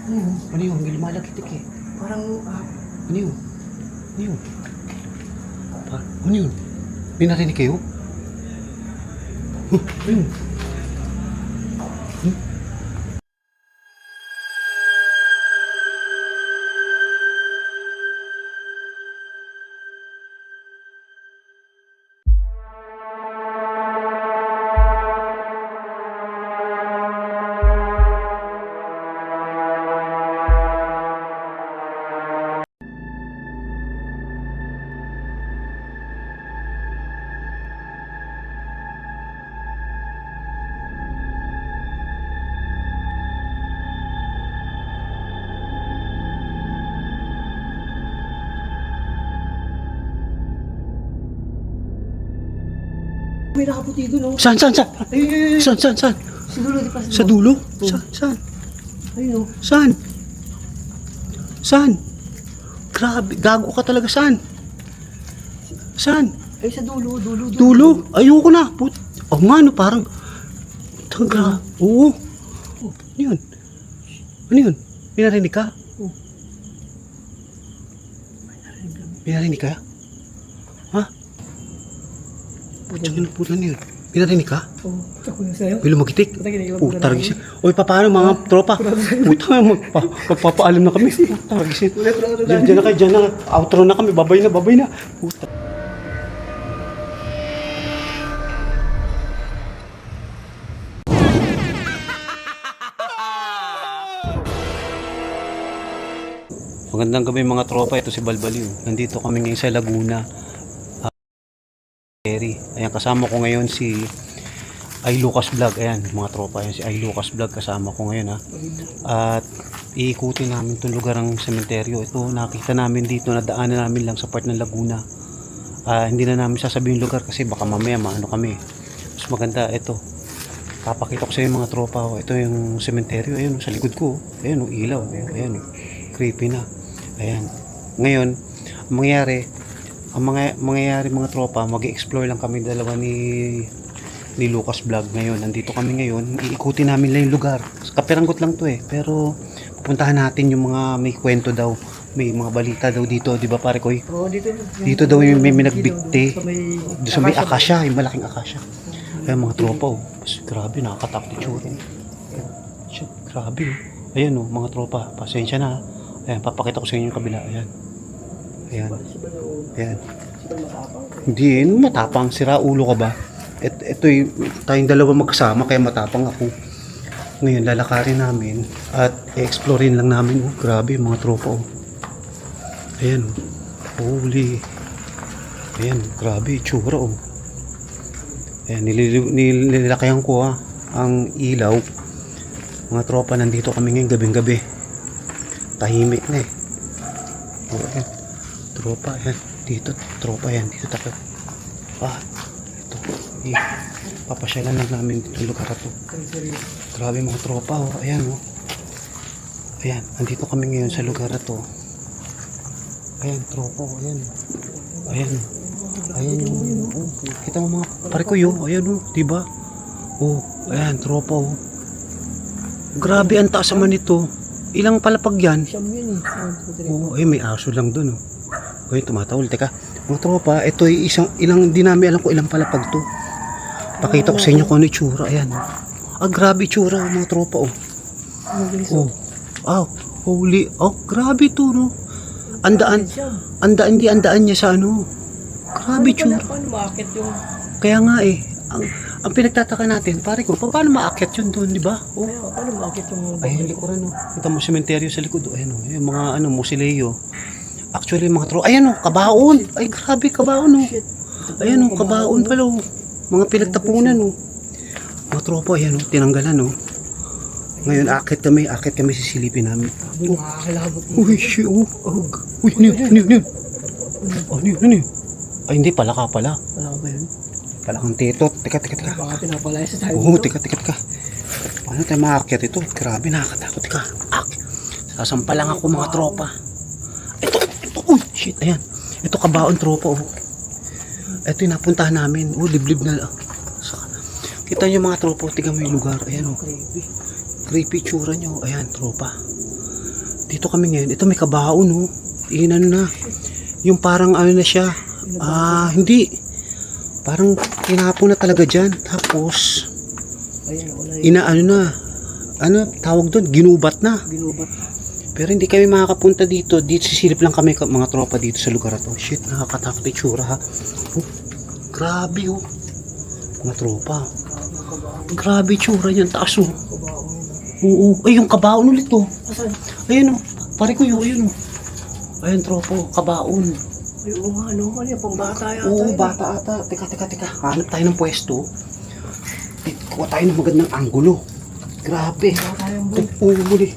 Ano yun? May lumalakitik eh. Parang, Ano yun? Ano yun? Ano yun? May narinig kayo? Ano yun? may nakaputi doon, oh. Saan? Saan? Ay, Saan? Saan? Saan? si Dulo, di pa Sa dulo? Saan? Saan? Ayun, oh. Saan? Saan? Grabe, gago ka talaga. Saan? Saan? Ay, sa dulo. Dulo? Ayoko na. Oh nga, no, parang... Taga. Oo. Ano yun? Ano yun? May narinig ka? Oh. May narinig ka? Ha? Putang ina, puta na yun. May narinig ka? Oh, ako na sa'yo. May lumagitik? Puta, ginagawa Oh, ko na taragis. Oy, paano mga tropa? Puta, magpapaalam na kami. Taragis. Diyan na kayo, diyan na. Outro na kami. Babay na. Puta. Magandang gabi mga tropa. Ito si Balbaliw. Nandito kami ngayon sa Laguna. Ayan, kasama ko ngayon si Ay Lucas Vlog. Ayan, mga tropa. Ayan, si Ay Lucas Vlog kasama ko ngayon ha. At iikutin namin itong lugar ng sementeryo. Ito nakita namin dito, nadaanan namin lang sa part ng Laguna. Hindi na namin sasabihin yung lugar kasi baka mamaya maano kami. Mas maganda ito. Papakita ko sa inyo mga tropa. Ito yung sementeryo. Ayan, sa likod ko. Ayan, ilaw. Ayan, creepy na. Ayan. Ngayon, ang mangyayari mga tropa, mag-explore lang kami dalawa ni Lucas Vlog ngayon. Nandito kami ngayon, iikutin namin lang yung lugar. Kapiranggot lang to eh, pero pupuntahan natin yung mga may kwento daw, may mga balita daw dito, di ba pare Koy? Oh, Dito daw yung may nagbigti. Doon sa may akasya. akasya, yung malaking akasya. Ayan mga tropa oh. Grabe, nakakatakot yung tsura. Shit, grabe oh. Ayan oh, mga tropa, pasensya na. Ayan, papakita ko sa inyo yung kabila. Ayan. Ayan. Hindi, matapang. Sira ulo ka ba? Ito tayong dalawa magkasama kaya matapang ako. Ngayon, lalakarin namin at i-explorein lang namin. Oh, grabe, mga tropa. Oh. Ayan. Oh. Holy. Ayan, grabe, itsura. Oh. Ayan, nililakayan ko ang ilaw. Mga tropa, nandito kami ngayon gabing-gabi. Tahimik na eh. Oh, ayan. Tropa, ayan. Dito, tropa yan. Dito tayo. Ito. Papasyalan lang namin dito lugar ito. Grabe mga tropa, oh. Ayan, oh. Ayan, andito kami ngayon sa lugar ito. Ayan, tropa, oh. Ayan. Ayan yung, oh. Kita mo mga pare ko yun. Ayan, oh. Diba? Oh, ayan, tropa, oh. Grabe, ang taas naman ito. Ilang palapag yan? Siyam yun eh. Oo, may aso lang dun. Oh. Okay, tumatawal. Teka, mga tropa, ito ay ilang, di namin alam kung ilang palapag to. Pakita ko sa inyo kung ano itsura. Ayan. Grabe itsura, mga tropa. Holy. Grabe ito, no. Andaan niya sa ano. Grabe itsura. Paano bakit yung... Kaya nga eh, ang pinagtataka natin, pare ko, paano maakyat yun doon, di ba? Oh. Paano bakit yung... Ayun, likuran, no. Kita mo sementeryo sa likod. Ayun, no. Yung mga mausoleo. Actually, mga tropa. Ayan, no. Kabaon. Ay, grabe, kabaon, no. Ayan, no. Kabaon pala, oh. Mga pinagtapunan, no. Mga tropa, ayan, no. Tinanggalan, no. Ngayon, akit kami sisilipin namin. Nakakilabot. Uy, shit, oh. Uy, ano yun? Ay, hindi, palaka pala. Wala ko ba yun? Palakang tetot. Teka. Baka pinapalaya sa tayo. Oo, teka. Paano tayo maakyat ito? Grabe, nakakatakot. Teka, sasampa lang ako mga tropa. Ito. Uy, shit, ayan. Ito kabaon tropa, oh. Ito yung napuntahan namin. Oh, liblib na. Kita nyo mga tropa, tingnan mo yung lugar. Ayan, oh. Creepy tsura nyo. Ayan, tropa. Dito kami ngayon. Ito may kabaon, oh. Inan na. Yung parang ano na siya. Hindi. Parang tinapon na talaga dyan. Tapos, Ayan, wala yun. inaano na. Ano, tawag doon? Ginubat na. Ginubat. Pero hindi kami makakapunta dito. Dito sisilip lang kami mga tropa dito sa lugar na to. Shit, nakakatakot yung tsura ha. Oh, grabe oh. Mga tropa. Grabe yung tsura niyan. Taas oh. Kabaon yun. Oo. Ay, yung kabaon ulit oh. Asan? Ayun oh. Pare ko yun. Ayun oh. Ayun tropa. Kabaon. Ay, oo nga, ano? Ano yan? Pambata yata. Oo, yun. bata ata. Teka. Hanap tayo ng pwesto. Kuha tayo ng magandang anggulo. Grabe. Bata yung boy. Oo, muli.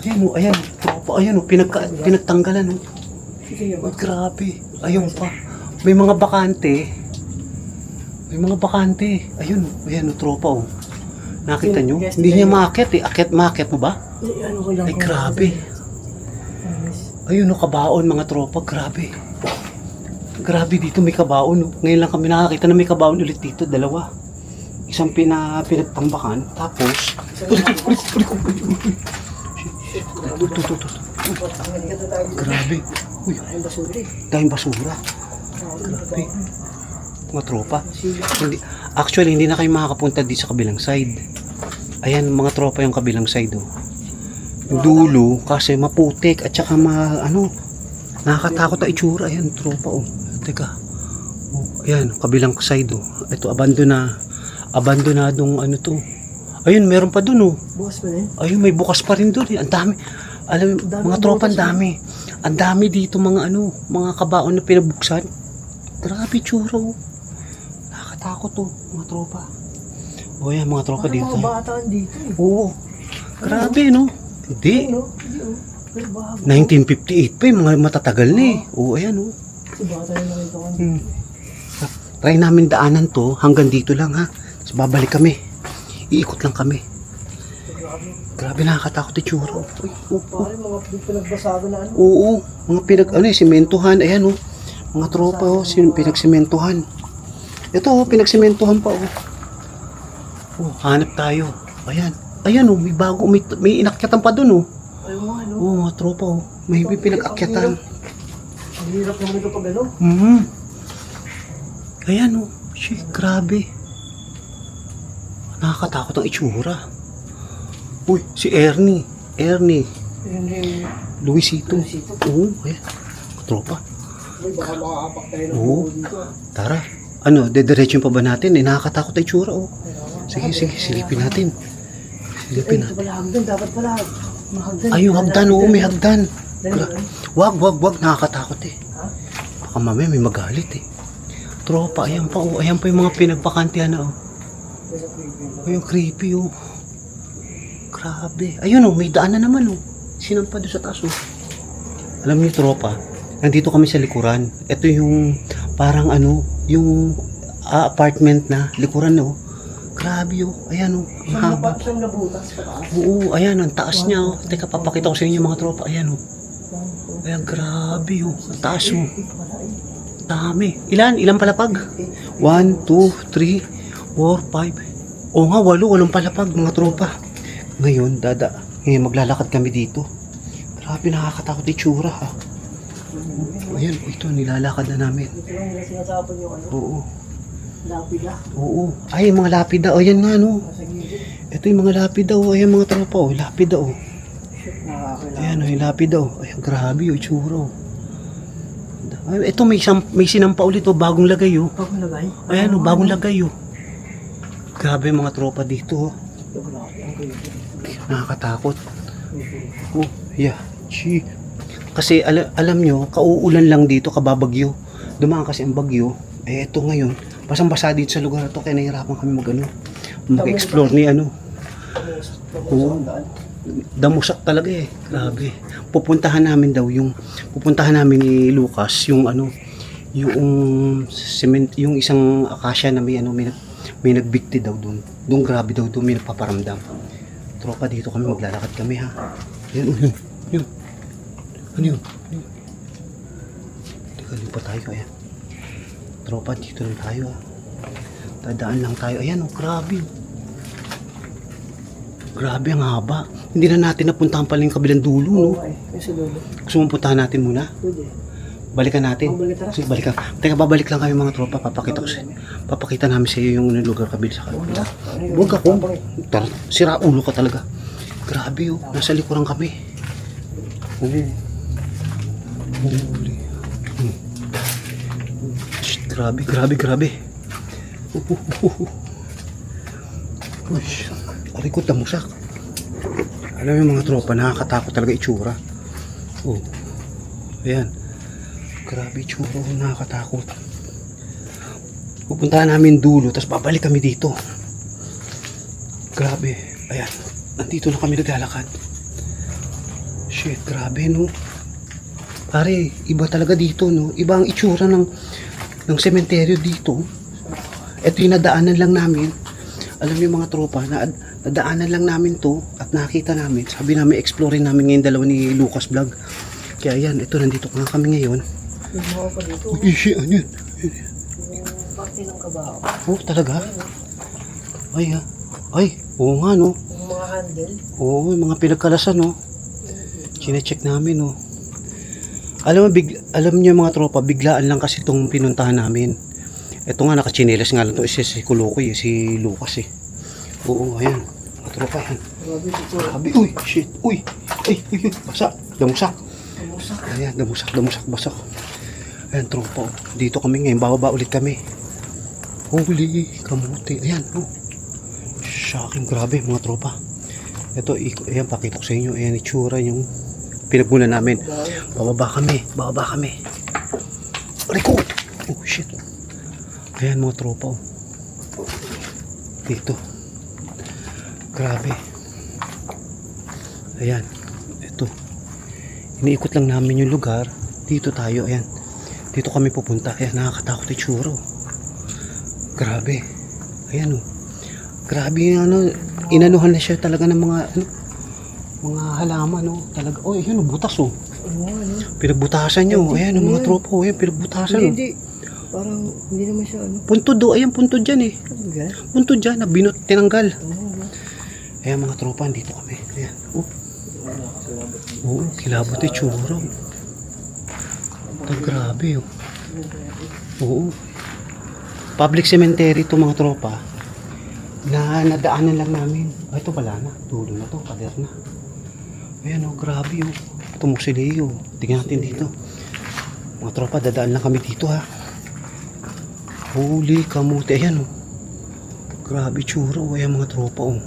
Ayan oh. Ayan. Tropa. Ayan oh. Pinagtanggalan oh. Sige yan. Ay, grabe. Ayun pa. May mga bakante. Ayun. Ayan o, tropa o. Nakita nyo? Yes, Hindi niya maakyat eh. Maakyat mo ba? Ay, ano ko lang. Ay, grabe. Ayun o, kabaon mga tropa. Grabe. Grabe dito may kabaon o. Ngayon lang kami nakakita na may kabaon ulit dito. Dalawa. Isang pinagtambakan. Tapos, grabe. Uy, Ang basura eh. daming basura. Grabe. Mga tropa. Actually, hindi na kayo makakapunta dito sa kabilang side. Ayan, mga tropa yung kabilang side. Oh. Yung dulo, kasi maputik at saka nakakatakot na itsura. Ayan, tropa. Oh. Teka. Oh, ayan, kabilang side. Oh. Ito, abandonadong ano to. Ayun, meron pa dun. Oh. Bukas pa rin. Ayun, may bukas pa rin dun. Ang dami. Alam, mga tropa, ang dami. Ang dami dito mga mga kabaon na pinabuksan. Grabe tsura oh. Nakakatakot oh, mga tropa. O yan, mga tropa Parang dito. mga bata dito eh. Oo. Grabe no. Hindi. Ano? Hindi oh. Pero bago. 1958 pa yung mga matatagal na eh. Oo, ayan oh. Kasi bata yung nakita ko. Try namin daanan to hanggang dito lang ha. Tapos babalik kami. Iikot lang kami. Grabe nakakatakot yung tsura. Parang mga pinagbasago na ano. Oo, mga simentuhan. Ayan oh. Mga tropa oh, pinagsimentuhan. Ito oh, pinagsimentuhan pa oh. Oh, hanap tayo. Ayan. Ayan oh, may bago, may inakyatan pa dun oh. Ayaw nga ano. Oh, mga tropa oh. May pinag-akyatan. Ang hirap naman ito pag ano. Ayan oh. Shit, grabe. Nakakatakot ang itsura. Uy, si Ernie. Yun yung Luisito. Luisito. Oo, ayan. Tropa. Ay, baka makakapak tayo ng Oo. buo dito. Tara. Ano, dediretso pa ba natin? Nakakatakot ang itsura oh. Sige, silipin natin. Ay, ito pala hagdan. Dapat pala mahagdan. Ay, yung hagdan, oo, may hagdan. Dali. Wag, nakakatakot eh. Ha? Baka mamaya may magalit eh. Tropa, ayan pa oh. Ayan pa yung mga pinagpakantihan na oh. Ay, yung creepy oh. Grabe. Ayun oh, may daan na naman oh. Sinampa doon sa taas oh. Alam niyo tropa, nandito kami sa likuran. Ito yung parang yung apartment na likuran oh. Grabe oh. Ayan oh, ang haba. Siyang nabutas pataas. Oo, ayan, ang taas niya oh. Teka, papakita ko sa inyo mga tropa. Ayan oh. Ayan, grabe oh. Ang taas oh. Dami. Ilan palapag? 1, 2, 3, 4, 5. Oo nga, 8 palapag mga tropa. Ngayon, maglalakad kami dito. Grabe, nakakatakot yung tsura ha. Ayan, ito, nilalakad na namin. Ito lang nila sinasapon yung ano. Oo. Lapida. Oo. Ay, mga lapida. O, yan nga no. Sa gilid. Ito yung mga lapida o. Ayan mga tropa o. Lapida o. Nakakailangan. Ayan o, yung lapida o. Ayan, grabe o, tsura o. Ay, ito, may sinampa ulit o. Bagong lagay o. Pag nalagay. Ayan o, bagong lagay o. Grabe mga tropa dito o. Nakakatakot. Oh, yeah. Gee. Kasi alam nyo, kauulan lang dito, kababagyo. Dumaan kasi ang bagyo. Eh, ito ngayon, basang-basa dito sa lugar na to, kaya nahihirapan kami mag-explore ni Oo. Damusak talaga eh. Grabe. Pupuntahan namin ni Lucas, yung yung isang akasya na may nagbikti daw doon. Doon grabe daw doon may nagpaparamdam. Tropa, dito kami maglalakad kami ha. Yan. Ano yun? Teka, lipa tayo. Ayan. Tropa, dito lang tayo ha. Dadaan lang tayo. Ayan oh, grabe. Grabe, ang haba. Hindi na natin napuntahan pala yung kabilang dulo, no? Okay, yung sa dulo. Gusto mong puntahan natin muna? Pwede. Balikan natin. Balik, tara. Sige, balikan. Teka, babalik lang kami mga tropa. Papakita namin sa iyo yung lugar kabila sa kabila. Huwag ako. Sira ulo ka talaga. Grabe, oh. Nasa likuran kami. Holy. Shit, grabe. Uy, aray ko, tamusak. Alam mo yung mga tropa, nakakatakot talaga itsura. Oh. Ayan. Grabe itsura, nakakatakot. Pupuntahan namin dulo, tapos babalik kami dito. Grabe. Ayan. Nandito na kami naglalakad. Shit, grabe, no? Pare, iba talaga dito, no? Iba ang itsura ng sementeryo dito. Ito yung nadaanan lang namin. Alam niyo mga tropa, nadaanan lang namin to at nakita namin. Sabi namin, explorein namin ngayon dalawa ni Lucas Vlog. Kaya yan, ito, nandito nga kami ngayon. Yung mga pa dito. Uy, shit, ano yun? Yung parte ng kabaho. Oh, talaga? Ay, ha? Ay, oo nga, no? Yung mga handle. Oo, yung mga pinagkalasan, no? Chinecheck namin, no? Alam niyo mga tropa, biglaan lang kasi itong pinuntahan namin. Ito nga, nakachinelas nga lang ito. Si Kulukoy, si Lucas, eh. Oo, ayan. Mga tropa, yan. Grabe dito. Grabe, uy, shit, uy. Ay, basa, damusak. Kamusak. Ayan, damusak, basak. Ayan, tropa, oh. Dito kami ngayon, bababa ulit kami. Holy, kamuti. Ayan, oh. Shocking, grabe, mga tropa. Ito, ayan, pakita ko sa inyo. Ayan, itsura yung pinagmula namin. Bababa kami. Aray ko! Oh, shit. Ayan, mga tropa, oh. Dito. Grabe. Ayan, ito. Iniikot lang namin yung lugar. Dito tayo, ayan. Dito kami pupunta. Ayan, nakakatakot yung tsuro. Grabe. Ayan, oh. Grabe, inanuhan na siya talaga ng mga, mga halaman, oh. Talaga, oh, ayan, oh, butas, oh. Pinagbutasan nyo. Ayan, oh, mga tropa, oh. Ayan, pinagbutasan, oh. Hindi. Parang hindi naman siya ano. Puntod, oh. Ayan, puntod dyan, eh. Puntod dyan, na binot, tinanggal. Ayan, mga tropa, dito kami. Ayan, oh. Oo, kilabot yung tsura. Grabe, oh. Oo. Public cemetery ito, mga tropa. Na nadaanan lang namin. Ay, ito pala na. Dulo na to, pader na. Ayan, oh, grabe, oh. Ito musileo. Tingnan natin dito. Mga tropa, dadaan lang kami dito, ha. Holy kamuti. Ayan, oh. Grabe tsura, oh. Ayan, mga tropa, oh.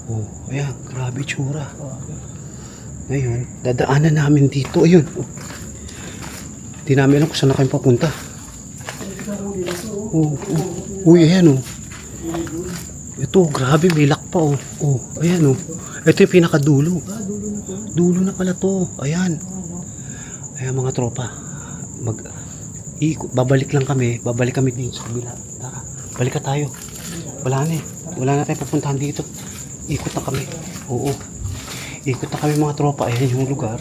Oh, ayan, grabe tsura. Ngayon, dadaanan namin dito. Ayun. Oh. Di namin alam kung saan na kami papunta. Oh, oh. Uy, ayan, oh. Ito, grabe, may lock pa, oh. Oh, ayan, oh. Ito yung pinakadulo. Dulo na pala to. Ayan. Ayan, mga tropa. Babalik lang kami. Babalik kami dito sa kabila. Tara, balik ka tayo. Wala na eh. Wala na tayong pupuntahan dito. Ikot na kami. Oo. Ikot na kami, mga tropa. Ayan yung lugar.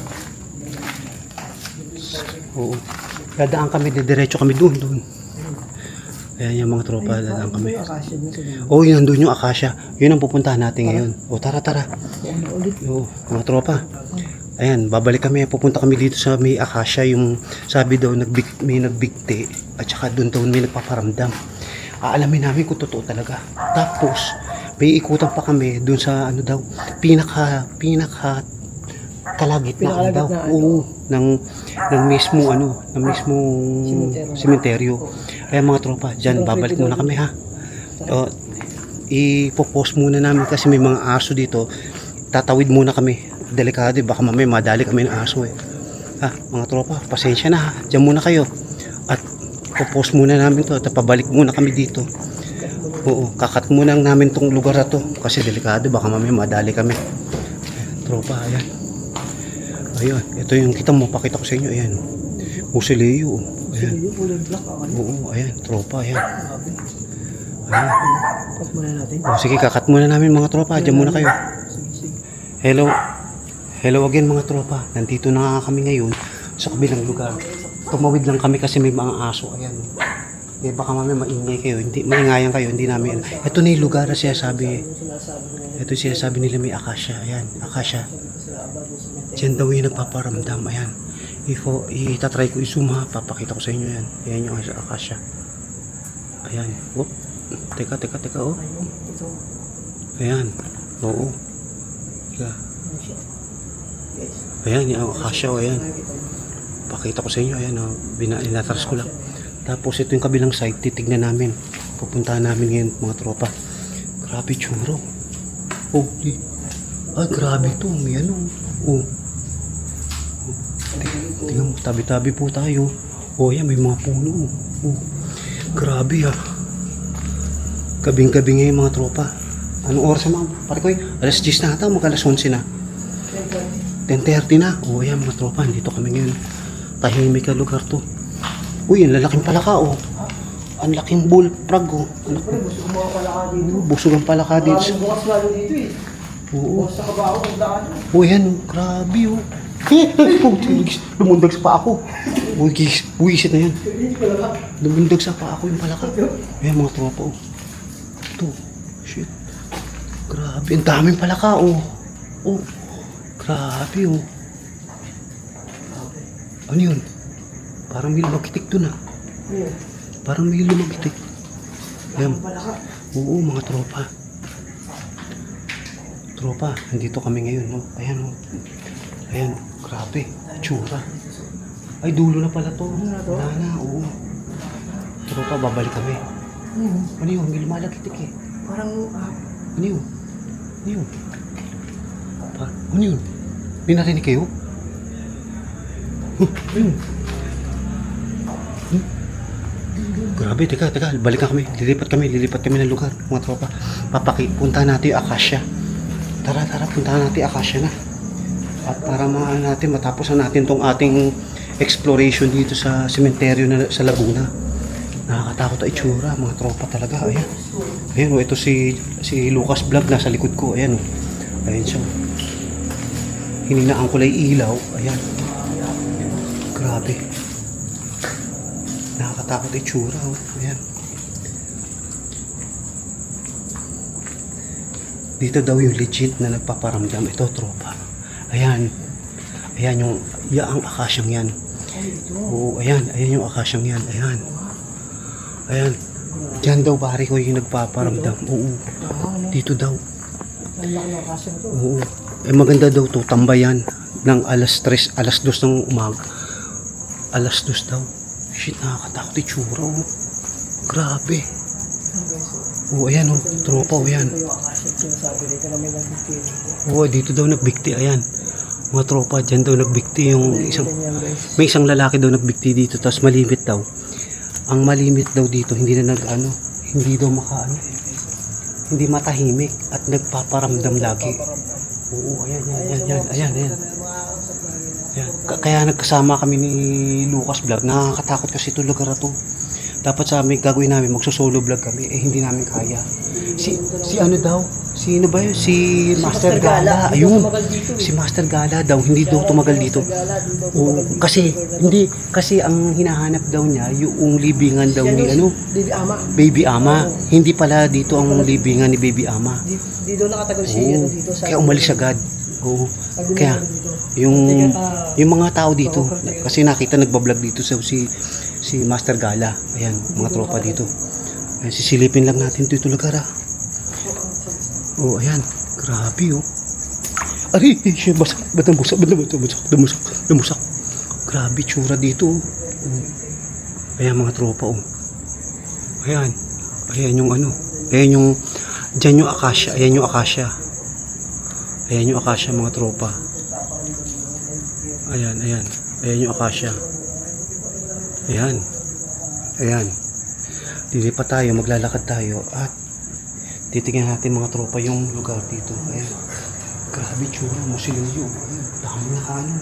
Oo. Dadaan kami. Diretso kami doon. Ayan yung mga tropa. Dadaan kami. Oo, yun. Nandun yung Akasya. Yun ang pupuntahan natin ngayon. O, tara. Oo, mga tropa. Ayan, babalik kami. Pupunta kami dito sa may Akasya. Yung sabi daw, may nagbigti. At saka doon daw may nagpaparamdam. Aalamin namin kung totoo talaga. Tapos, may ikutan pa kami doon sa ano daw, pinaka kalagitnaan daw. Oo, ng mismo sementeryo. Kaya mga tropa, diyan babalik muna kami, ha. Ipo-post muna namin kasi may mga aso dito. Tatawid muna kami. Delikado, baka mamaya madali kami ng aso, eh. Ha, mga tropa, pasensya na, ha. Diyan muna kayo. At po-post muna namin to at pabalik muna kami dito. Oo, kakat muna namin tong lugar na to kasi delikado, baka mamaya madali kami. Tropa, ayan. Ayun, ito yung kita mo, pakita ko sa inyo, ayan. Musileo, ayan. Oo, ayan, tropa, ayan. Ayan. O, sige, kakat muna namin, mga tropa, dyan muna kayo. Hello again, mga tropa. Nandito na kami ngayon sa kabilang lugar. Tumawid lang kami kasi may mga aso, ayan. Eh, baka mamaya maingay kayo. Hindi, maingayan kayo. Hindi namin. Ito na yung lugar na siya sabi. Ito siya sabi nila may akasya. Ayan, akasya. Diyan daw yung nagpaparamdam. Ayan. Itatry ko i-zoom ha. Papakita ko sa inyo yan. Ayan yung akasya. Ayan. Oh. Teka. Oh. Ayan. Oo. Teka. Ayan, yung akasya. Ayan. Pakita ko sa inyo. Ayan. Oh. Inatras ko lang. Tapos ito yung kabilang side. Titignan namin. Pupuntahan namin ngayon mga tropa. Grabe tsuro. Oh. Ay, grabe to. May ano. Oh. Tingnan mo, tabi-tabi po tayo. Oh, yan, may mga puno. Oh, grabe ah. Gabing-gabi ngayon mga tropa. Anong oras na mga pare ko? Alas 10 na ata, mag-alas 11 na. 10:30 na. Oh, yan mga tropa, dito kami ngayon. Tahimik na lugar to. Uy, ang lalaking palaka oh. Ang laking bullfrog oh. Busog ang palaka dito. Bukas lalo dito eh. Oo. Bukas sa kabaho, ang daan. Oh, yan, grabe oh. Lumundag sa pa ako. Buwisit na yan. Lumundag sa pa ako yung palaka. Ayan mga tropa oh. Ito. Shit. Grabe. Ang daming palaka oh. Oh. Grabe oh. Ano yun? Parang may lumagitik dun ah. Parang may lumagitik. Ayan. Oo mga tropa. Tropa. Nandito kami ngayon no. Ayan oh. Ayan. Grabe, tsura. Ay, dulo na pala to. Wala na, oo. Tropa, babalik kami. Ano yun? May lumalagitik eh. Parang, Ano yun? Ano yun? Ano yun? May narinig kayo? Ano yun? Grabe, teka. Balikan kami. Lilipat kami ng lugar, mga tropa. Puntahan natin yung akasya. Tara, puntahan natin yung akasya na. At para matapos na natin tong ating exploration dito sa sementeryo na sa Laguna. Nakakatakot ang itsura, mga tropa talaga. Ayan. Ayan oh, ito si Lucas Vlog nasa likod ko. Ayan oh. Ayan siya. Hininaan ko lang ilaw. Ayan. Grabe. Nakakatakot ang itsura oh. Ayan. Dito daw yung legit na nagpaparamdam. Ito tropa. Ayan. Ayan yung ang akasyang yan. Oo, ayan yung akasyang yan. Ayan. Diyan daw pare ko yung nagpaparamdam. Oo. Dito daw. Oo. Eh maganda daw to tambayan ng alas 3, alas 2 ng umaga. Alas 2 daw. Shit, nakakatakot yung tsura oh. Grabe. Oo, ayan oh. Tropa oh, ayan. Oo, dito daw nagbikti. Ayan. Mga tropa, dyan daw nagbikti yung may isang lalaki daw nagbikti dito, tapos malimit daw. Ang malimit daw dito, hindi daw hindi matahimik at nagpaparamdam lagi. Oo, ayan. Kaya nagkasama kami ni Lucas Vlog. Nakakatakot kasi ito lugar na to. Dapat sa amin gagawin namin, magsusolo vlog kami, eh hindi namin kaya. Si ano daw? Sino ba yun? Si Master Gala. Ayun. Si Master Gala daw, hindi daw tumagal dito. O, kasi ang hinahanap daw niya yung libingan daw ni ano? Baby Ama. Hindi pala dito ang libingan ni Baby Ama. Di daw nakatagal siya dito sa... Kaya umalis agad. Oo. Kaya yung mga tao dito, kasi nakita nagbablog dito si Master Gala. Ayan, mga tropa dito. Ayan, sisilipin lang natin dito lugar ah. Oh, ayan. Grabe oh. Ari, siya basak. Damusak. Grabe tsura dito oh. Ayan mga tropa oh. Ayan. Ayan yung ano. Ayan yung dyan yung akasya. Ayan yung akasya. Ayan yung akasya mga tropa. Ayan. Ayan yung akasya. Ayan. Lilipat tayo, maglalakad tayo at titingnan natin mga tropa yung lugar dito. Ayan. Grabe tsura, musilyo. Dami na ano.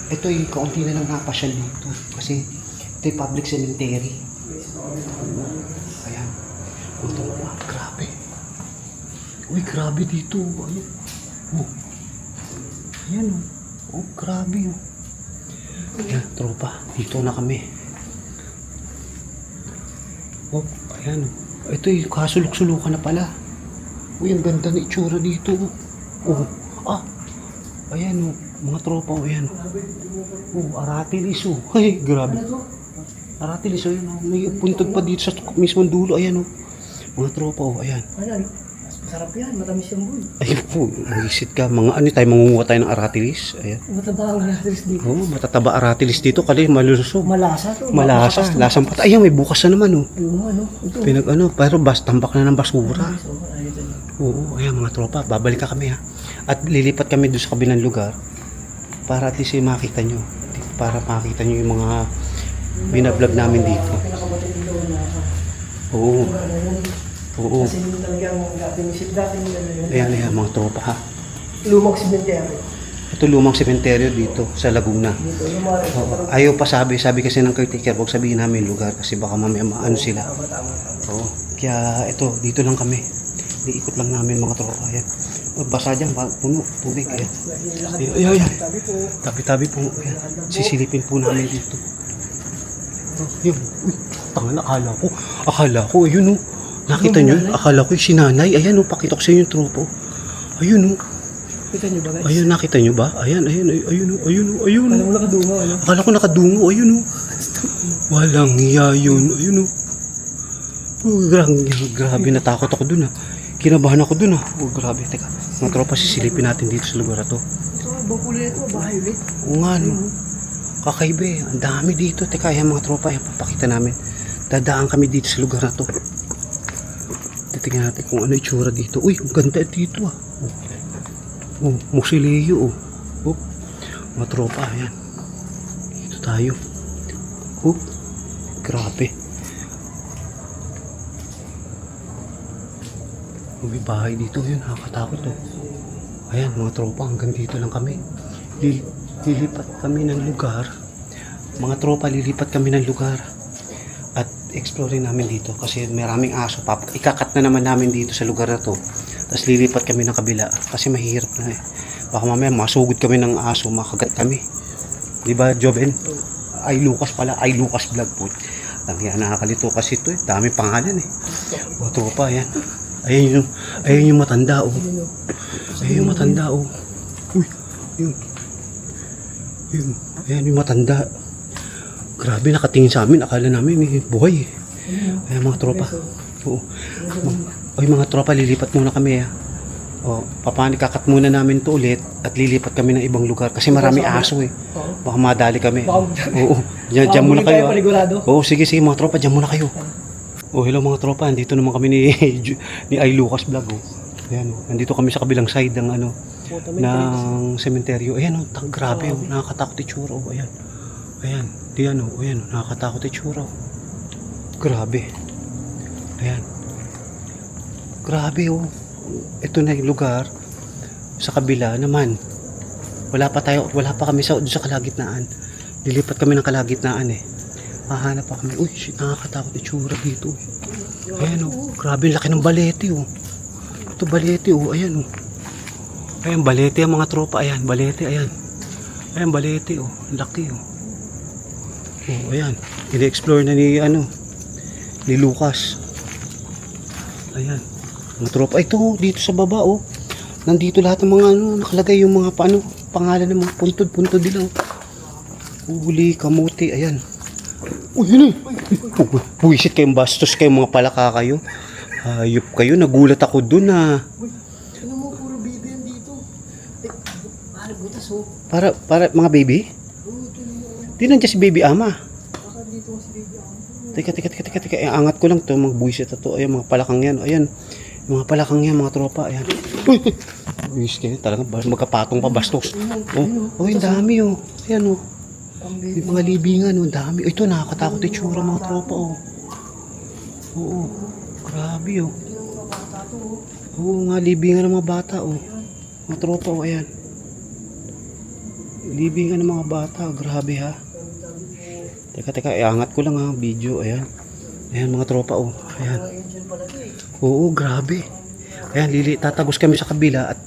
Ito yung kaunti na lang napasyal dito. Kasi ito yung public cemetery. Ayan. Mga tropa, grabe. Uy, grabe dito. Ano? Oh. Ayan oh. Oh, grabe oh. Ayan, tropa. Dito na kami. Oh, ayan. Ito yung kasulok-sulukan na pala. Uy, ang ganda ng itsura dito. Oh, ayan mga tropa, ayan. Oh, Aratilis, Ay, grabe. Aratilis, ayan, may puntod pa dito sa mismong dulo, ayan, Mga tropa, ayan. Ayan. Masarap yan. Matamis yung boy. Ayun po, mag-isit ka. Mga ano tayo, mangunguha tayo ng Aratilis. Ayan. Mataba ang hanatis dito. Oh, matataba Aratilis dito, kasi malusog. Malasa to. Malasa, lasang pata. Ayan, may bukas na naman, Yung ano. Ito. Pero tambak na ng basura. Ayun. Oo, ayan mga tropa, babalik ka kami ha. At lilipat kami doon sa kabilang lugar para at least makita nyo. Para makita nyo yung mga binablog namin dito. Pinakabatid dito na. Oo, oo. Kasi hindi talagang dating isip dating yun. Ayan mga tropa ha. Lumang cemetery. Ito lumang sementeryo dito sa Laguna. Dito. Lumang. Oo. Ayaw pa sabi kasi ng caretaker, huwag sabihin namin lugar kasi baka mamaya maano sila. Tama. Oo. Kaya ito, dito lang kami. Iikot lang namin mga tropa. Ayan. Basa dyan, puno, tubig. Ayan. Ayan. Tabi-tabi po. Ayan. Sisilipin po namin dito. Yun. Uy, tangan, akala ko, ayun Nakita nyo? Akala ko yung sinanay. Ayan pakita ko sa inyo yung tropo. Ayun Kita niyo ba guys? Ayun, nakita nyo ba? Ayan. Alam mo nakadungo ano? Akala ko nakadungo. Ayun Walang hiya yun. Ayun grabe, natakot ako dun Kinabahan ako dun grabe, teka. Mga tropa, sisilipin natin dito sa lugar na to. Ito, ibang kulay ito. Bahay ulit. Oo nga kakaiba ang dami dito. Teka, yan mga tropa, papakita namin. Dadaan kami dito sa lugar na to. Titingnan natin kung ano itsura dito. Uy, ang ganda dito Musileo mga tropa, ayan. Dito tayo. Grabe. May bahay dito, yun, nakakatakot Ayan mga tropa, hanggang dito lang kami. Lilipat kami ng lugar. Mga tropa, lilipat kami ng lugar. At explore namin dito kasi maraming aso. Ikakat na naman namin dito sa lugar na to. Tapos lilipat kami ng kabila kasi mahirap na Baka mamaya masugod kami ng aso, makagat kami. Di ba, Joven? Ay Lucas Vlog po. Nakakalito kasi ito Dami pangalan Mga tropa, ayan. Ayun yung matanda Ayun yung matanda Uy, yun. Ayan yung matanda. Grabe, nakatingin sa amin. Akala namin buhay Ayan mga tropa. Oo. Ay mga tropa, lilipat muna kami kakat muna namin to ulit at lilipat kami ng ibang lugar kasi marami aso Baka madali kami. Oo. Diyan muna kayo. Oo, sige mga tropa, diyan muna kayo. Hello mga tropa, andito naman kami ni Ay Lucas Vlog Ayan nandito kami sa kabilang side ng ng sementeryo. Ayan grabe nakakatakot itsura Ayan. Nakakatakot itsura Grabe. Ayan. Grabe Ito na yung lugar sa kabila naman. Wala pa kami sa kalagitnaan. Lilipat kami ng kalagitnaan Hahanap pa kami. Uy, nakakatakot itsura dito. Ayan grabe laki ng balete Ito balete ayan Ayan balete ang mga tropa. Ayan balete, ayan. Ayan balete laki ayan. Ini-explore na ni Lucas. Ayan. Mga tropa. Ito dito sa baba Nandito lahat ng mga nakalagay yung mga pangalan ng mga puntod nila. Uli, kamuti, ayan. Uy, yun Puwisit kayong bastos kayong mga palaka kayo. Hayop kayo, nagulat ako dun Ano mo, puro baby yan dito. Para butas Para mga baby? Di nandiyan si baby ama. Baka dito si baby ama. Teka. Angat ko lang to, mga buwisit to. Ayan, mga palakang yan. Ayan. Mga palakang yan, mga tropa. Ayan. Uy! Buwis kayo. Talagang magkapatong pa bastos. Ang dami Ayan yung mga libingan dami. Ito nakakatakot itsura mga tropa Oo. Grabe Oo nga, libingan ng mga bata Mga tropa ayan. Libingan ng mga bata. Grabe ha. Teka, iangat ko lang video. Ayan mga tropa Ayan. Oo, grabe. Ayan, tatagos kami sa kabila at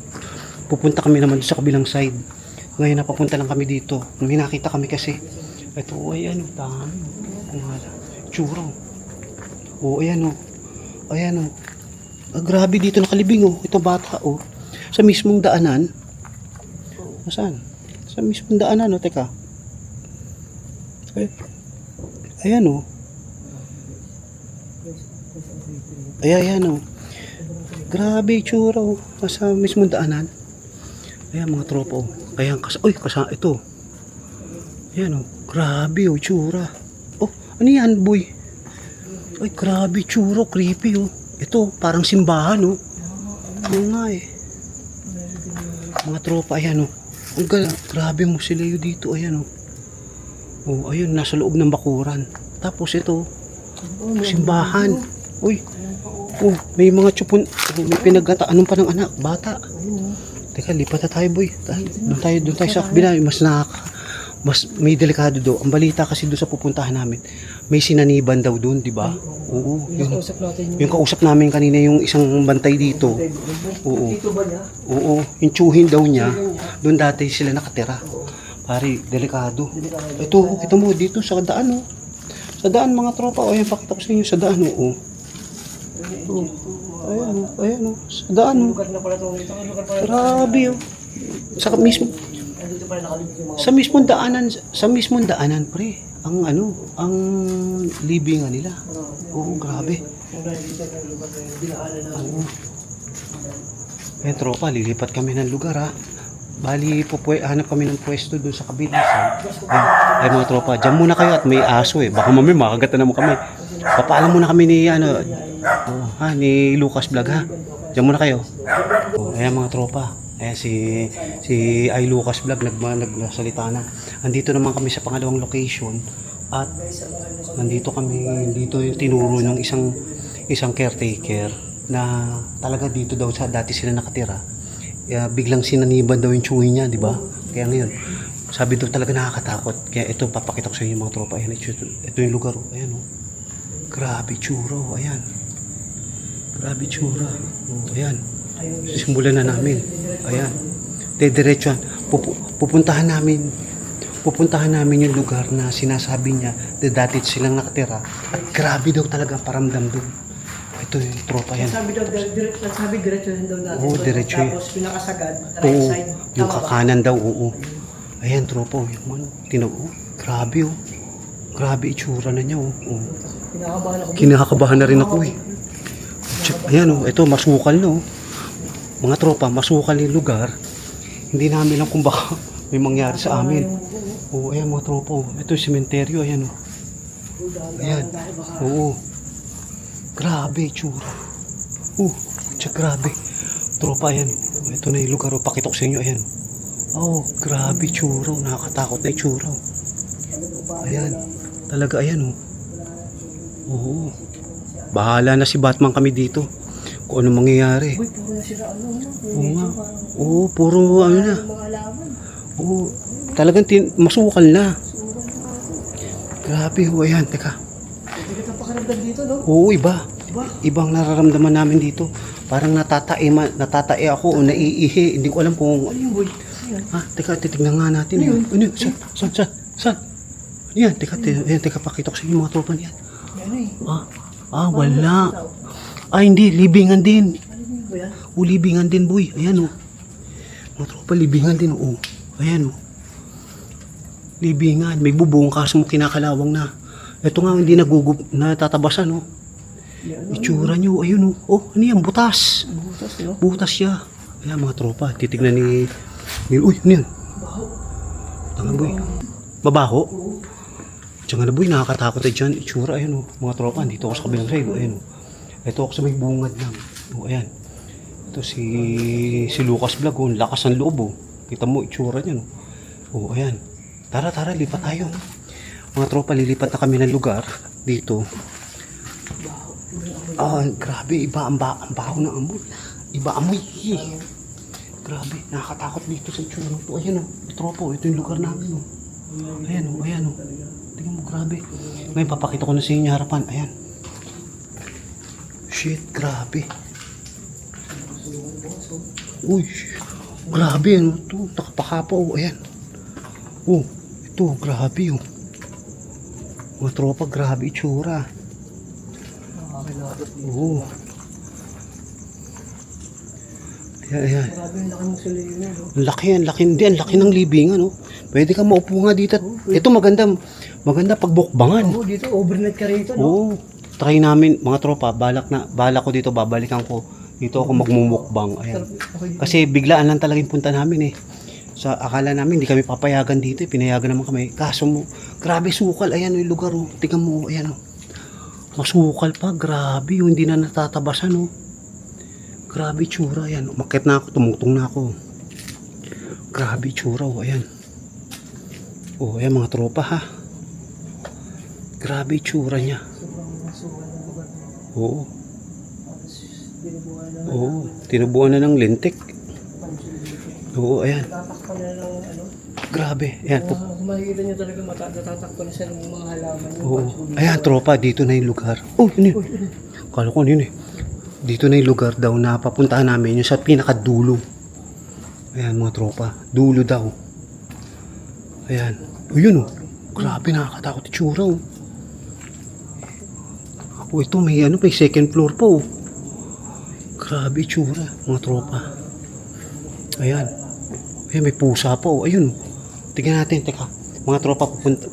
pupunta kami naman sa kabilang side. Ngayon napapunta lang kami dito. May nakita kami kasi. Ito ay dami. Tsura Oh, ayan oh. Ayan oh. Ah, grabe dito nakalibing oh. Ito bata oh. Sa mismong daanan. Nasaan? Sa mismong daanan oh. Teka. Ayan oh. Ayan oh. Grabe itsura oh. Sa mismong daanan. Ayan mga tropa oh. Ayan ito. Ayan oh. Grabe oh itsura. Oh, ano yan boy? Ay, grabe itsura. Creepy oh. Ito, parang simbahan oh. Oo nga eh. Mga tropa, ayan oh. Grabe mo si Leo dito, ayan oh. Oh, ayun, nasa loob ng bakuran. Tapos ito, simbahan. Uy, oh, may mga tsupon. May pinagkataanan pa ng anak, bata. Teka, lipat na tayo boy. Doon tayo sa kabila. Mas may delikado daw. Ang balita kasi doon sa pupuntahan namin, may sinaniban daw doon, di ba? Oo. Yung kausap namin kanina yung isang bantay dito. Oo. Dito ba niya? Oo. Yung tsuhin daw niya, doon dati sila nakatira. Pare, delikado. Ito mo dito sa daan oh. Sa daan mga tropa. O, ayan, pakita ko sa inyo sa daan oh. Ayan oh. Sa daan oh. Lugar na pala ito. Grabe oh. Sa mismo. Nandito pala nakalibing yung mga... Sa mismong daanan pre, ang libingan nila. Oo, grabe. Nandito yung lugar na yung dinaanan na... Oo. Eh, tropa, lilipat kami ng lugar ha. Bali, hanap kami ng pwesto doon sa kabilang side. Ay mga tropa, dyan muna kayo at may aso eh. Baka mamaya makagatan naman kami. Papaalam muna kami ni ni Lucas Vlog ha. Dyan muna kayo. Ayan mga tropa. Ayan si I Lucas Vlog nagsalita na. Andito naman kami sa pangalawang location at nandito yung tinuro ng isang caretaker na talaga dito daw sa dati sila nakatira. Biglang sinaniban daw yung tsuhin niya, di ba? Kaya ngayon, sabi daw talaga nakakatakot. Kaya ito papakita ko sa inyo mga tropa. Ayan, ito yung lugar. Ayan oh. Grabe tsura oh. Ayan. Grabe tsura. Oh, ayan. Simulan na namin. Ayan. Diretso. Pupuntahan namin yung lugar na sinasabi niya na dati silang nakatira. At grabe daw talaga paramdam doon. Ito yung tropa yan. Sabi diretso rin daw natin. Oo, diretso yun. Tapos pinakasagad, right side. Yung kakanan daw, oo. Ayan, tropa, grabe oh. Grabe itsura na niya oh. Kinakabahan na rin ako eh. Ayan oh, ito masukal no. Mga tropa, masukal yung lugar. Hindi namin alam kung baka may mangyari sa amin. Oo, ayan mga tropa oh. Ito yung sementeryo, ayan oh. Ayan, oo. Grabe itsura. Grabe. Tropa, ayan. Ito na yung lugar. Pakita ko sa inyo, ayan. Oh, grabe itsura. Nakakatakot na itsura. Ayan. Talaga, ayan oh. Oo. Bahala na si Batman kami dito. Kung ano mangyayari. Uy, puro na sila Oo nga. Oo, puro ano na. Oo. Talagang masukal na. Grabe oh, ayan. Teka. dito, no? Oo, iba. Ibang nararamdaman namin dito. Parang natatae ako o naiihi. Hindi ko alam kung... Ano yung boy? Ha, teka, titignan nga natin. Ano yun? Saan? Ano yan? Teka, pakita ko sa inyo mga tropa niyan. Yan eh. Wala. Hindi, libingan din. Ano yan? Libingan din, boy. Ayan, mga tropa, libingan din, Ayan, libingan. May bubong kaso mo kinakalawang na. Ito nga, hindi natatabasan, Itsura nyo, ayun, ano yan, butas. Butas, no? Butas siya. Ayan, mga tropa, titignan ni uy, ano yan? Baho. Tanga, boy. Babaho? Tsaka na, boy, nakakatakot dyan. Itsura, ayan, mga tropa, dito ako sa kabilang side, ayan, Ito ako sa may bungad lang. Ayan. Ito si Lucas Vlog, lakas ng loob, Kita mo, itsura niya, ayan. Tara, lipat tayo. Mga tropa, lilipat na kami ng lugar dito. Grabe, iba ang baho ng amoy. Iba amoy. Grabe, nakakatakot dito sa itsura ng to. Ayan tropa, ito yung lugar namin. Ayan. Tingnan mo, grabe. Ngayon, papakita ko na sa inyo harapan. Ayan. Shit, grabe. Uy, grabe, ito, nakapakapa, ayan. Ito, grabe, Mga tropa, grabe itsura. malapit dito. Oo. Ayan. Grabe yung laki ng sulayin no? Ang laki, ang laki. Hindi, ang laki ng libingan, oh. Pwede ka maupo nga dito. Ito maganda pagbukbangan. Oo, dito overnight ka rito, no? Oo. Try namin, mga tropa, balak ko dito, babalikan ko. Dito ako magmumukbang. Ayan. Okay, dito. Kasi biglaan lang talaga yung punta namin eh. Sa akala namin, hindi kami papayagan dito eh. Pinayagan naman kami. Kaso mo, grabe sukal. Ayan yung lugar, oh. Tingnan mo, ayan, oh. Masukal pa, grabe. Yung hindi na natatabasan, oh. Grabe tsura, ayan. Umakyat na ako, tumutong na ako. Grabe tsura, oh. Ayan. Oh, ayan mga tropa, ha. Grabe tsura niya. Sobrang masukal ng lugar na. Oo. Tapos, binubuhay na Oo. Tinubuan na ng lintik. Oo, ayan. tatakpan na ng ano. Grabe. Ayan. Kung makikita nyo talaga natatakpan na siya ng mga halaman. Yung Oo. pansulit. Ayan, tropa, dito na yung lugar. Oh, yun yun. Kala ko yun eh. Dito na yung lugar daw na papuntahan namin. Yung sa pinakadulo. Ayan, mga tropa. Dulo daw. Ayan. O, yun oh. Grabe, nakakatakot yung tsura oh. Oh, ito may ano, may second floor pa oh. Grabe yung tsura, mga tropa. Ayan. Ayan, may pusa pa oh. Ayun oh. Tingnan natin, teka. Mga tropa,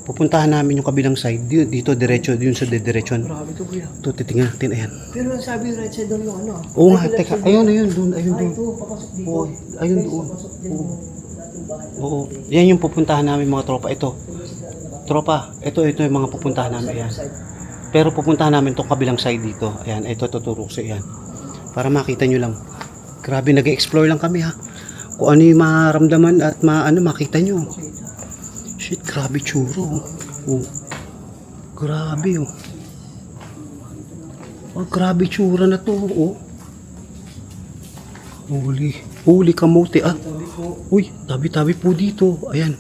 pupuntahan namin yung kabilang side. Dito, diretso, yun sa diretsyon. Grabe to, kuya. Ito, titingnan natin, ayan. Pero ang sabi right side daw yung ano. Oo nga, Right side teka. daw. Ayun, doon, ayun Ah, doon. ito, papasok dito. Oo, ayun Guys, doon. papasok din Oo. yung dating bahay. Oo. Yan yung pupuntahan namin mga tropa. Ito. Tropa, ito yung mga pupuntahan namin. Ayan. Pero pupuntahan namin itong kabilang side dito. Ayan, ito tuturo ko sa iyan. Para makita nyo lang. Grabe, nag-explore lang kami ha. Kung ano yung maramdaman at makita nyo. Shit, grabe tsuro. Oh. Grabe oh. Oh, grabe tsura na to. Oh. Huli kamote ah. Uy, tabi-tabi po dito. Ayan.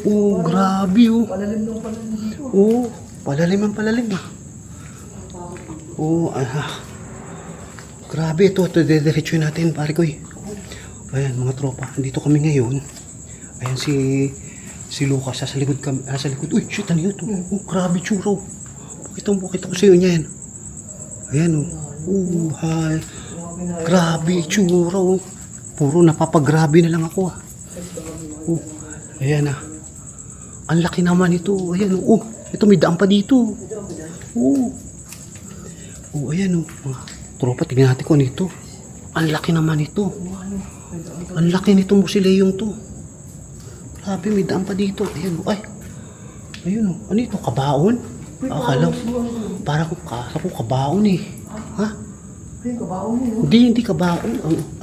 Oh, grabe oh. Palalim nung palalim dito. Oh, palalim ang palalim ah. Oh, grabe ito. Ito, dediretso natin, pare ko eh. Ayan, mga tropa. Andito kami ngayon. Ayan si Lucas. Sa likod kami. Sa likod. Uy, shit, ano yun? Oh, grabe tsura. Pakita ko sa iyo niyan. Ayan oh. Oh, hi. Grabe tsura oh. Puro napapagrabe na lang ako ah. Oh, ayan ah. Ang laki naman ito. Ayan oh. Ito may daan pa dito. Oh. Oh, ayan oh. Mga tropa, tignan natin kung ano ito. Ang laki naman ito. Ang laki nitong musileyong to. Grabe, may daan pa dito. Ayan oh. Ay. Ayun oh. Ano ito? Kabaon? Akala ko. Parang ko kabaon eh. Ha? Ayun, kabaon mo, no? Hindi kabaon.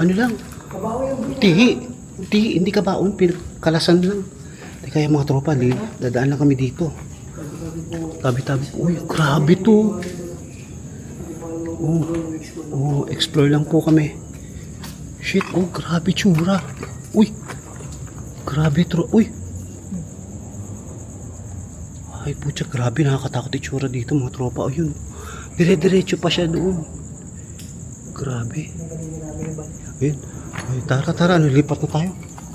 Ano lang? Kabaon yung Tihi, hindi kabaon. Pinakalasan lang. Teka yung mga tropa, dadaan lang kami dito. Tabi-tabi. Uy, grabe to. Oh, explore lang po kami. Shit, oh, grabe tsura. Uy, grabe uy. Ay, putya, grabe, nakakatakot yung tsura dito, mga tropa. Ayun, dire-diretso pa siya doon. Grabe. Ayun. Ay, tara, lipat na tayo.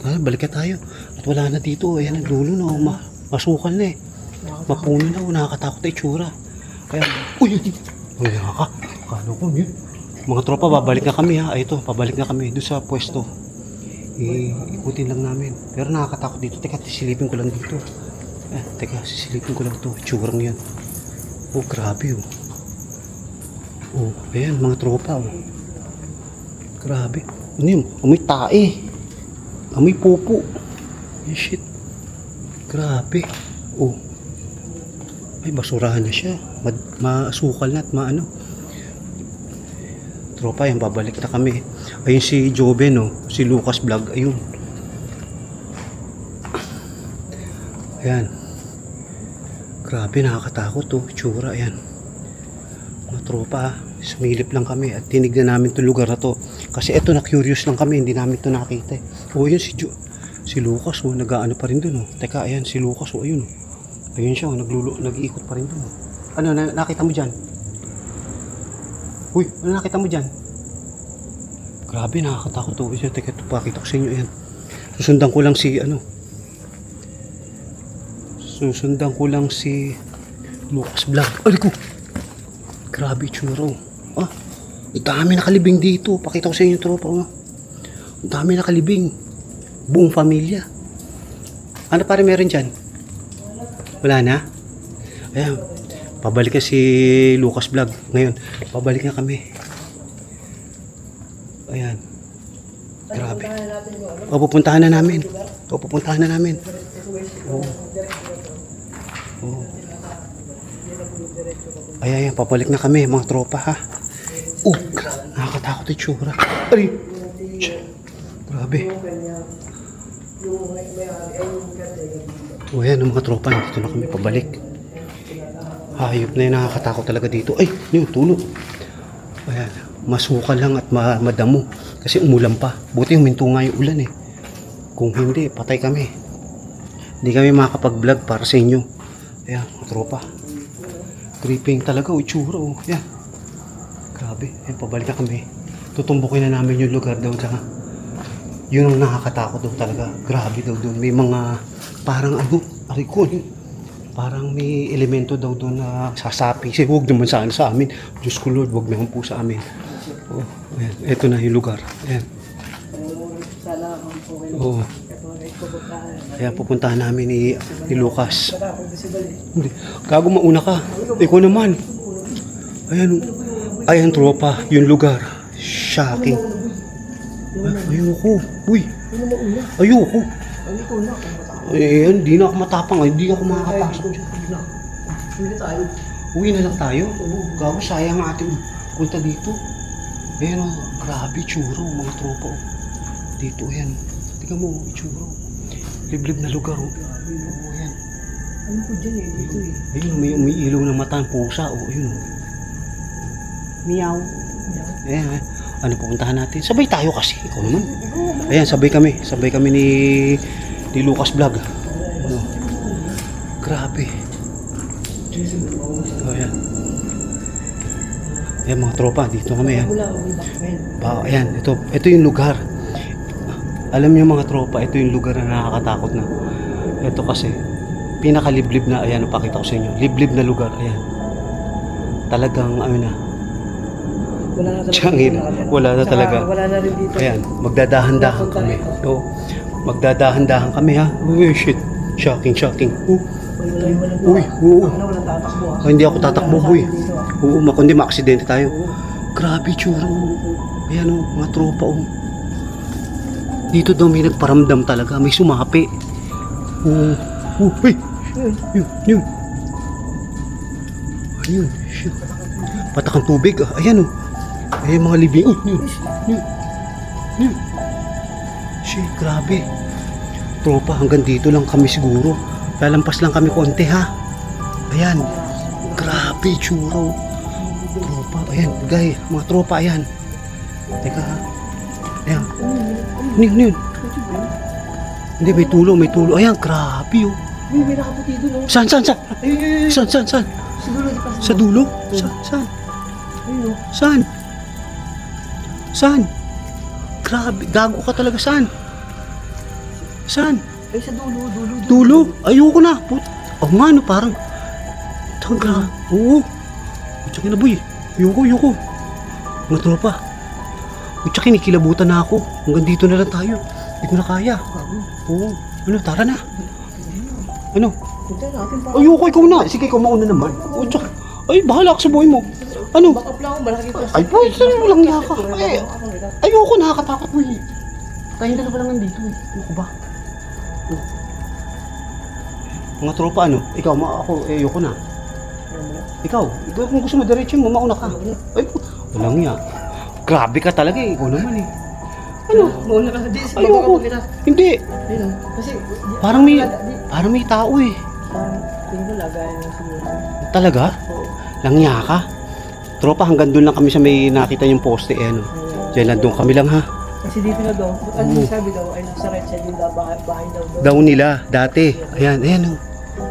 Tara, balik na tayo. At wala na dito, ayan, nagdulo na. Masukal na eh. Mapuno na, nakakatakot yung tsura. Kaya, uy, kano ko yun. Mga tropa, babalik na kami ha. Ay, ito, pabalik na kami doon sa pwesto. Ikutin lang namin. Pero nakakatakot dito. Teka, sisilipin ko lang dito. Sisilipin ko lang ito. Tsurang yan. Oh, grabe oh. Oh, ayan, mga tropa oh. Grabe. Ano yun? Amoy tae. Amoy pupo. Ay, shit. Grabe. Oh. Ay, basurahan na siya. Masukal na at maano. Tropa, yan, babalik na kami. Ayun si Joven, oh. Si Lucas Vlog. Ayun. Ayan. Grabe, nakakatakot, oh. Tsura, ayan. Mga tropa, sumilip lang kami at tinignan namin itong lugar na to. Kasi eto, na-curious lang kami. Hindi namin ito nakita. Oh, yun si Lucas, oh. Nag-ano pa rin dun, oh. Teka, ayan, si Lucas, oh. Ayun, oh. Ayun siya, oh. Nag-iikot pa rin dun, oh. Ano, nakita mo dyan? Uy, ano nakita mo dyan? Grabe, nakakatakot to. Teka, pakita ko sa inyo yan. Susundan ko lang si Lucas Vlog. Ay ko! Grabe tsura. Ah, ang dami nakalibing dito. Pakita ko sa inyo tropa. Oh. Ang dami nakalibing. Buong pamilya. Ano pare meron dyan? Wala na? Ayan. Pabalik na si Lucas Vlog. Ngayon, pabalik na kami. Ayan. Grabe. O, pupuntahan na namin. O, pupuntahan na namin. Oo. Oo. Ayan, pabalik na kami, mga tropa ha. Oh, nakakatakot yung tsura. Ay! Grabe. O, ayan, mga tropa, dito na kami pabalik. Hayop na yung nakakatakot talaga dito. Ay, yung tulog. Ayan, masukal lang at madamo. Kasi umulan pa. Buti huminto nga yung ulan eh. Kung hindi, patay kami. Hindi kami makakapag-vlog para sa inyo. Ayan, mga tropa. Creeping talaga, itsura oh. Ayan. Grabe, ayan, pabalik na kami. Tutumbukin na namin yung lugar daw. Tsaka, yun ang nakakatakot daw talaga. Grabe daw doon. May mga parang ano, arikon. Parang may elemento daw doon na sasapi. Kasi huwag naman sana sa amin. Diyos ko Lord, huwag naman po sa amin. Oh, ayan. Ito na yung lugar. Ayan. Oo. Ayan, pupuntahan namin ni Lucas. Hindi. Gago, mauna ka. Ikaw naman. Ayan. Ayan, tropa. Yung lugar. Shocking. Ayoko. Uy. Ayoko. Ayan, di na ako matapang. Hindi ako makakapasok. Uwi na lang tayo. Gago, sayang ating punta dito. Ayan o, grabe tsuro, mga tropa o. Dito, ayan. Tingnan mo, tsuro. Liblib na lugar o. Ayan. Ano po dyan eh, dito eh. Ayun, may umiilaw ng mata ang pusa o. Ayun o. Meow. Ayan, ano pupuntahan natin? Sabay tayo kasi, ikaw naman. Ayan, sabay kami ni Lucas Vlog. Ano? Grabe. Ayan. Ayan mga tropa, dito kami yan. Ayan, ito yung lugar. Alam niyo mga tropa, ito yung lugar na nakakatakot na. Ito kasi, pinakaliblib na, ayan, pakita ko sa inyo. Liblib na lugar, ayan. Talagang, ano na. Wala na talaga. Tiyangin, wala na talaga. Wala na rin dito. Ayan, magdadahan-dahan kami. Oo, magdadahan-dahan kami ha. Uy, shit. Shocking. Uy, oo. Walang tatakbo ha. Hindi ako tatakbo, boy. Oo, kundi maaksidente tayo. Grabe, tsura. Ayan o, mga tropa o. Dito daw may nagparamdam talaga. May sumapi. Oo. Uy. Yun. Ayun. Shit. Patakang tubig. Ayan o. Ayan mga libing. Yun. Shit, grabe. Tropa, hanggang dito lang kami siguro. Lalampas lang kami konti ha. Ayan. Grabe, tsura. Tropa, ayan, guys, mga tropa, ayan. Teka ha. Ayan. Ano yun? Hindi, may tulo. Ayan, grabe oh. May nakaputi doon oh. Saan? Saan? Sa dulo? Saan? Ayun oh. Saan? Grabe, gago ka talaga, saan? Ay sa dulo. Dulo? Ayoko na. Oh nga, no, parang taga. Oo. Tsaka na boy. Ayoko. Mga tropa. Tsaka kinikilabutan na ako. Hanggang dito na lang tayo. Hindi ko na kaya. Oo. Ano, tara na. Ano? Punta natin pa. Ayoko, ikaw na. Sige, ikaw mauna naman. Tsaka. Ay, bahala ka sa buhay mo. Ano? Baka lang, malaki pa. Ay, boy, saan mo lang niya ka? Ay, ayoko, nakakatakot mo eh. Tayong dalawa lang nandito eh. Ano ba? Mga tropa, ano? Ikaw, ako, ayoko na. Ikaw, kung gusto mo diretso mo, mauna ka. Ay, walang niya. Grabe ka talaga eh. Ikaw naman eh. Ano? Mauna ka. Ayoko. Hindi. Ayun oh. Kasi, Parang may tao eh. parang, tingin ko lagayan na siguro. Talaga? Oo. Langya ka? Tropa, hanggang doon lang kami sa may nakita yung poste eh, ano. Diyan lang doon kami lang ha. Kasi dito na daw, ano sabi daw, ay nasa right side yung bahay daw daw. Daw nila, dati. Ayan oh.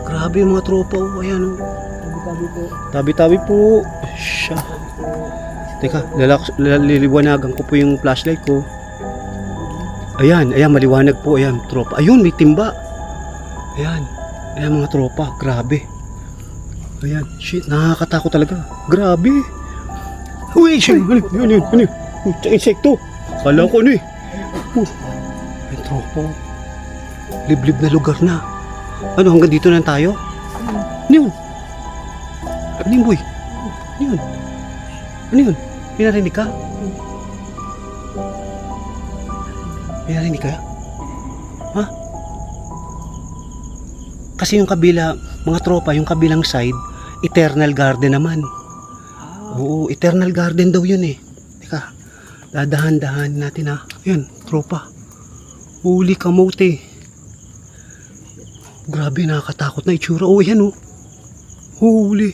Grabe yung mga tropa oh. Ayan oh. Sabi ko, Tabi-tabi po. Siya. Teka, liliwanagan ko po yung flashlight ko. Ayan, maliwanag po. Ayan, tropa. Ayun, may timba. Ayan mga tropa. Grabe. Ayan, shit, nakakatakot talaga. Grabe. Uy, shit, ano yun? Insekto. Kala ko ano eh. May tropo. Liblib na lugar na. Ano, hanggang dito na tayo? Ano yun? Ano yun, boy? Ano yun? Ano yun? Pinarinig ka? Pinarinig ka? Ha? Kasi yung kabila, mga tropa, yung kabilang side, Eternal Garden naman. Oo, Eternal Garden daw yun eh. Teka, dadahan-dahan natin ha. Yun, tropa. Huli kamote. Grabe, nakakatakot na itsura. Oh, yan oh. Huli.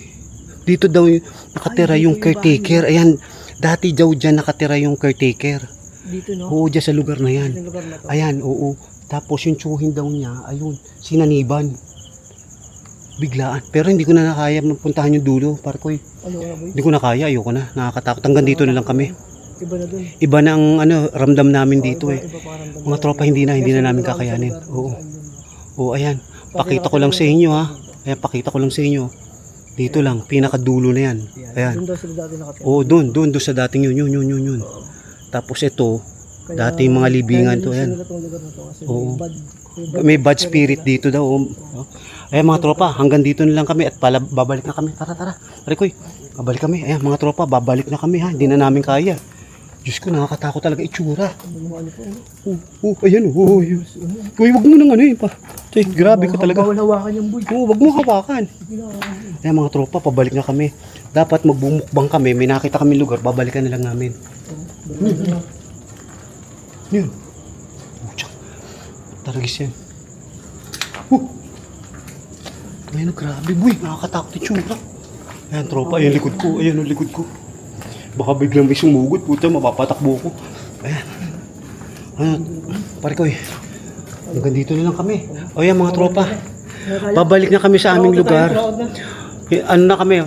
Dito daw nakatira yung caretaker. Ayan, dati daw dyan nakatira yung caretaker. Dito, no? Oo, dyan sa lugar na yan. Sa lugar na to. Ayan, oo. Tapos yung tsuhin daw niya, ayun, sinaniban. Biglaan. Pero hindi ko na nakaya mapuntahan yung dulo, parkoy. Ano nga, boy? Hindi ko na kaya, ayoko na. Nakakatakot. Hanggang dito na lang kami. Iba na dun. Iba na ang ramdam namin dito eh. Iba pakiramdam. Mga tropa hindi na namin kakayanin. Oo. Oo, ayan. Pakita ko lang sa inyo ha. Ayan, pakita ko lang sa inyo. Dito lang, pinakadulo na yan. Ayan. Doon daw sila dati nakatira. Oo, doon sa dating yun. Tapos ito, dating mga libingan to, ayan. Nila tong lugar na to kasi Oo. may May bad spirit dito daw. Ayan mga tropa, hanggang dito na lang kami at babalik na kami. Tara. Arikoy, babalik kami. Ayan mga tropa, babalik na kami ha. Hindi na namin kaya. Diyos ko, nakakatakot talaga itsura. ano po, ano? Ayan. Uy, wag mo nang ano eh. Grabe ka talaga. Bawal hawakan yung boy. Wag mo hawakan. Ayan mga tropa, pabalik na kami. Dapat magbumukbang kami. May nakita kami lugar, babalikan na lang namin. Yun. Taragis yan. Ayun, grabe boy. Nakakatakot yung tsura. Ayan, tropa. Ayan, likod ko. Ayan, likod ko. Baka biglang may sumugod. Puta, mapapatakbo ko. Ayan. Ayan. Pare ko eh. Hanggang dito na lang kami. O yan, mga tropa. Babalik na kami sa aming lugar. Ano na kami?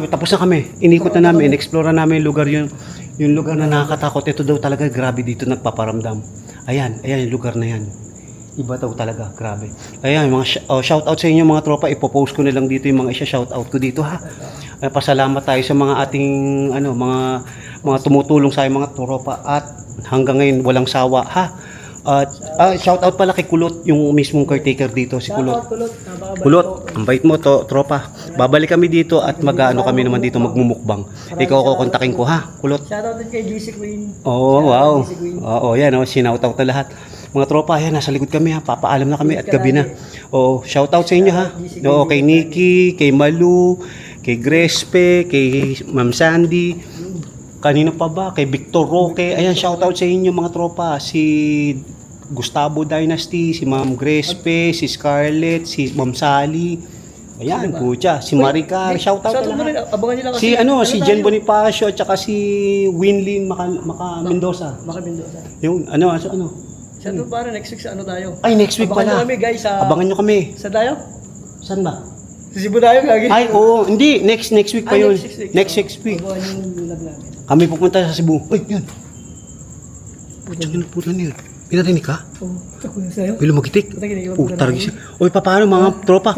Tapos na kami. Inikot na namin. In-explore na namin yung lugar yun. Yung lugar na nakakatakot. Ito daw talaga grabe dito nagpaparamdam. Ayan yung lugar na yan. Iba daw talaga, grabe. Ayan, mga shout out sa inyo mga tropa. Ipopost ko na lang dito yung mga shout out ko dito ha. Pasalamat tayo sa mga ating mga tumutulong sa mga tropa at hanggang ngayon walang sawa ha. Shout out pala kay Kulot, yung mismong caretaker dito, si Kulot. Kulot, ang bait mo to, tropa. Babalik kami dito at mag-ano kami naman dito magmumukbang. Ikaw kukontakin ko ha, Kulot. Shoutout din kay GC Queen. Oh, wow. Oo, yan shout out na lahat. Mga tropa, ayan, nasa likod kami ha. Papaalam na kami at gabi na. Oo, shout out sa inyo ha. Oo, kay Nikki, kay Malu, kay Grespe, kay Ma'am Sandy. Kanino pa ba? Kay Victor Roque. Ayan, shout out sa inyo mga tropa. Si Gustavo Dynasty, si Ma'am Grespe, si Scarlett, si Ma'am Sally. Ayan, pucha. Si Maricar, shout out Shoutout mo rin. na. Abangan nila kasi. Si Jen Bonifacio at saka si Winlin Maka Mendoza. Baka Mendoza. Yung ano? Shoutout para next week sa ano tayo. Ay, next week Abangan nyo pala. kami guys sa... Abangan nyo kami. Sa tayo? Saan ba? Sa Cebu tayo gagi. Ay, oo. Hindi. Next week pa yun. Next week. Abangan nyo yung vlog namin. Kami pupunta sa Cebu. Uy, yun. Pucha, pulan yun. Pinarinig ka? Oo. Ako na sa'yo. Bilo magitik. Puta, kinikilig Oh, ko na taragisin. Uy, paano mga tropa?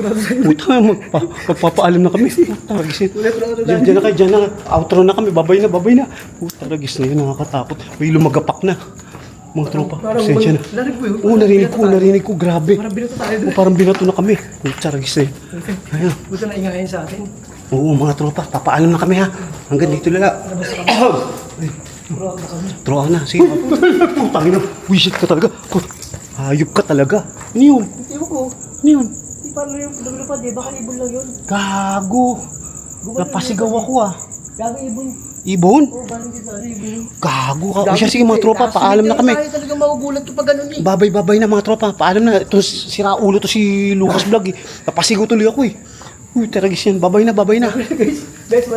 Puta, magpapaalam na kami. Taragisin. Diyan na kayo, diyan na. Outro na kami. Babay na. Taragis na yun. Nakakatakot. Uy, lumagapak na. Mga tropa. Pasensya na. Narinig ko. Grabe. Parang binato tayo doon. Parang binato na kami. Taragis na yun. Ayan. Buta na ingayin sa atin. Oo, mga tropa. Papaalam na kami ha. Hanggang dito na lang. Throw out na. Sige. Putangin na. Wisit ka talaga. Hayop ka talaga. Ano yun? Hindi ko. Ano yun? Hindi parang yung lumilipad eh. Baka ibon lang yun. Gago. Napasigaw ako ah. Gago ibon. Ibon? Oo, parang dito ano ibon. Gago ka. O siya, sige mga tropa. Paalam na kami. Tayo talaga magugulat kapag ganun eh. Babay na mga tropa. Paalam na. Ito sira ulo to si Lucas Vlog eh. Napasigaw tuloy ako eh. Uy, taragis yan. Babay na. Guys,